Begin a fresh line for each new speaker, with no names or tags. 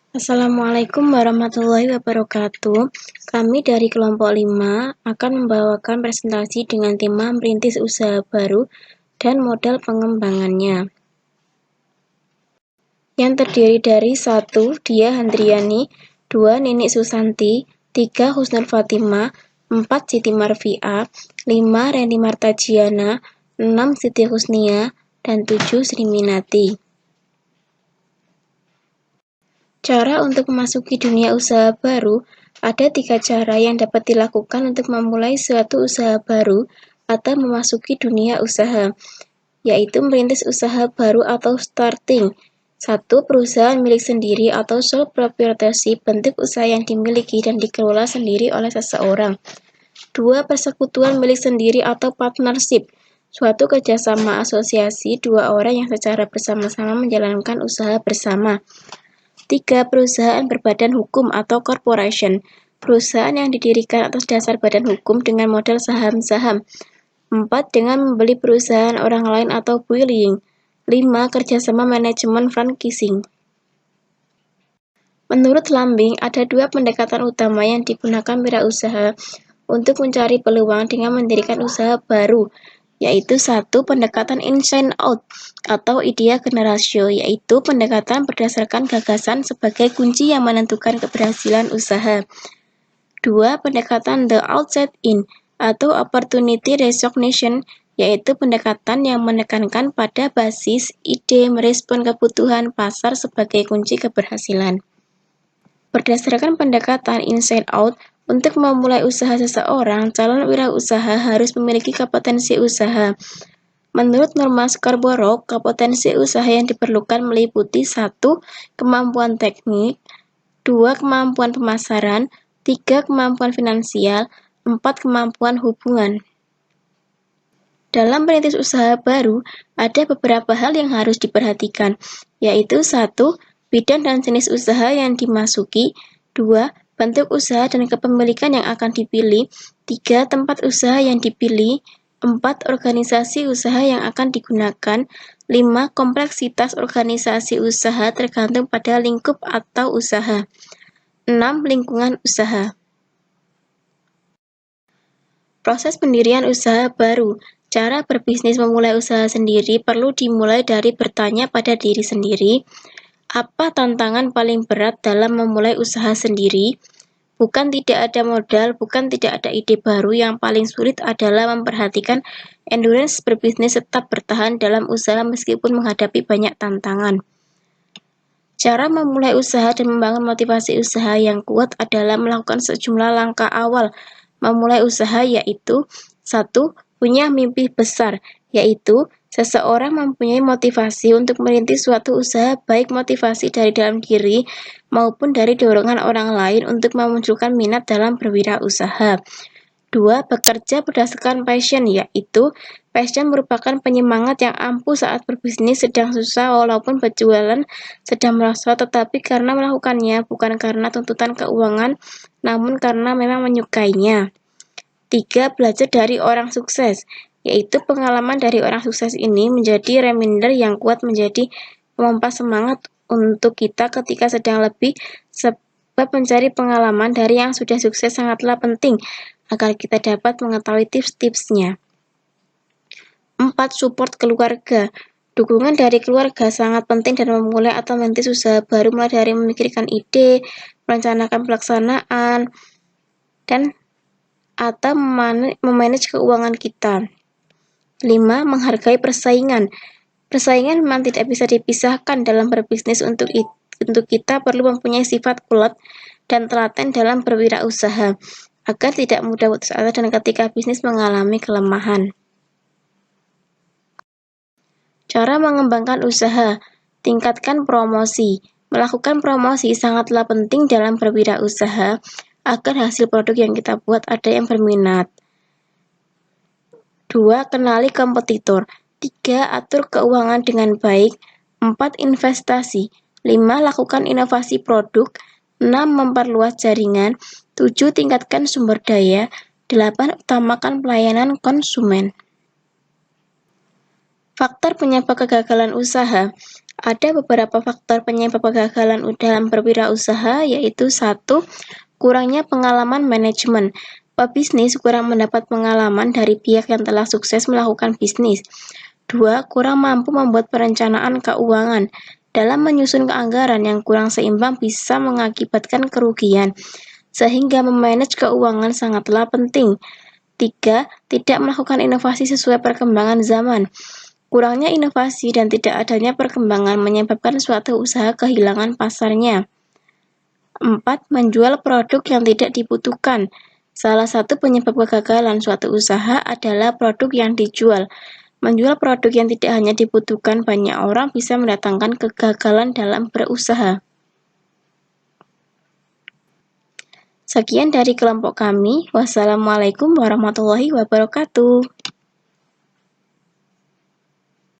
Assalamualaikum warahmatullahi wabarakatuh. Kami dari kelompok 5 akan membawakan presentasi dengan tema merintis usaha baru dan modal pengembangannya. Yang terdiri dari 1. Dia Handriani, 2. Ninik Susanti, 3. Husnul Fatimah, 4. Siti Marfiah, 5. Reni Martajiana, 6. Siti Husnia, dan 7. Sri Minati. Cara untuk memasuki dunia usaha baru, ada 3 cara yang dapat dilakukan untuk memulai suatu usaha baru atau memasuki dunia usaha, yaitu merintis usaha baru atau starting. 1. Perusahaan milik sendiri atau sole proprietorship, bentuk usaha yang dimiliki dan dikelola sendiri oleh seseorang. 2. Persekutuan milik sendiri atau partnership, suatu kerjasama asosiasi dua orang yang secara bersama-sama menjalankan usaha bersama. 3. Perusahaan berbadan hukum atau corporation, perusahaan yang didirikan atas dasar badan hukum dengan modal saham-saham. 4. Dengan membeli perusahaan orang lain atau bullying. 5. Kerjasama manajemen franchising. Menurut Lambing, ada 2 pendekatan utama yang digunakan wirausaha untuk mencari peluang dengan mendirikan usaha baru, yaitu 1. Pendekatan inside out atau idea generatio, yaitu pendekatan berdasarkan gagasan sebagai kunci yang menentukan keberhasilan usaha. 2. Pendekatan the outside in atau opportunity recognition, yaitu pendekatan yang menekankan pada basis ide merespon kebutuhan pasar sebagai kunci keberhasilan. Berdasarkan pendekatan inside out, untuk memulai usaha seseorang, calon wirausaha harus memiliki kompetensi usaha. Menurut norma Scarborough, kompetensi usaha yang diperlukan meliputi 1. Kemampuan teknik, 2. Kemampuan pemasaran, 3. Kemampuan finansial, 4. Kemampuan hubungan. Dalam merintis usaha baru, ada beberapa hal yang harus diperhatikan, yaitu 1. Bidang dan jenis usaha yang dimasuki, 2. Bentuk usaha dan kepemilikan yang akan dipilih, 3. Tempat usaha yang dipilih, 4. Organisasi usaha yang akan digunakan, 5. Kompleksitas organisasi usaha tergantung pada lingkup atau usaha, 6. Lingkungan usaha. Proses pendirian usaha baru. Cara berbisnis memulai usaha sendiri perlu dimulai dari bertanya pada diri sendiri, apa tantangan paling berat dalam memulai usaha sendiri? Bukan tidak ada modal, bukan tidak ada ide baru, yang paling sulit adalah memperhatikan endurance berbisnis tetap bertahan dalam usaha meskipun menghadapi banyak tantangan. Cara memulai usaha dan membangun motivasi usaha yang kuat adalah melakukan sejumlah langkah awal memulai usaha, yaitu 1. Punya mimpi besar, yaitu seseorang mempunyai motivasi untuk merintis suatu usaha, baik motivasi dari dalam diri maupun dari dorongan orang lain untuk memunculkan minat dalam berwirausaha. 2. Bekerja berdasarkan passion, yaitu passion merupakan penyemangat yang ampuh saat berbisnis sedang susah walaupun berjualan sedang merosot, tetapi karena melakukannya bukan karena tuntutan keuangan, namun karena memang menyukainya. 3. Belajar dari orang sukses, yaitu pengalaman dari orang sukses ini menjadi reminder yang kuat, menjadi pemompa semangat untuk kita ketika sedang lebih, sebab mencari pengalaman dari yang sudah sukses sangatlah penting agar kita dapat mengetahui tips-tipsnya. 4. Support keluarga. Dukungan dari keluarga sangat penting dalam memulai atau merintis usaha baru, mulai dari memikirkan ide, merencanakan pelaksanaan, dan atau memanage keuangan kita. 5. Menghargai persaingan. Persaingan memang tidak bisa dipisahkan dalam berbisnis. Untuk kita perlu mempunyai sifat kolot dan telaten dalam berwirausaha, agar tidak mudah putus asa dan ketika bisnis mengalami kelemahan. Cara mengembangkan usaha. Tingkatkan promosi. Melakukan promosi sangatlah penting dalam berwirausaha, agar hasil produk yang kita buat ada yang berminat. 2. Kenali kompetitor. 3. Atur keuangan dengan baik. 4. Investasi. 5. Lakukan inovasi produk. 6. Memperluas jaringan. 7. Tingkatkan sumber daya. 8. Utamakan pelayanan konsumen. Faktor penyebab kegagalan usaha. Ada beberapa faktor penyebab kegagalan dalam berwirausaha, yaitu 1. Kurangnya pengalaman manajemen. Pebisnis kurang mendapat pengalaman dari pihak yang telah sukses melakukan bisnis. 2. Kurang mampu membuat perencanaan keuangan. Dalam menyusun keanggaran yang kurang seimbang bisa mengakibatkan kerugian, sehingga memanage keuangan sangatlah penting. 3. Tidak melakukan inovasi sesuai perkembangan zaman. Kurangnya inovasi dan tidak adanya perkembangan menyebabkan suatu usaha kehilangan pasarnya. 4. Menjual produk yang tidak dibutuhkan. Salah satu penyebab kegagalan suatu usaha adalah produk yang dijual. Menjual produk yang tidak hanya dibutuhkan banyak orang bisa mendatangkan kegagalan dalam berusaha. Sekian dari kelompok kami. Wassalamualaikum warahmatullahi wabarakatuh.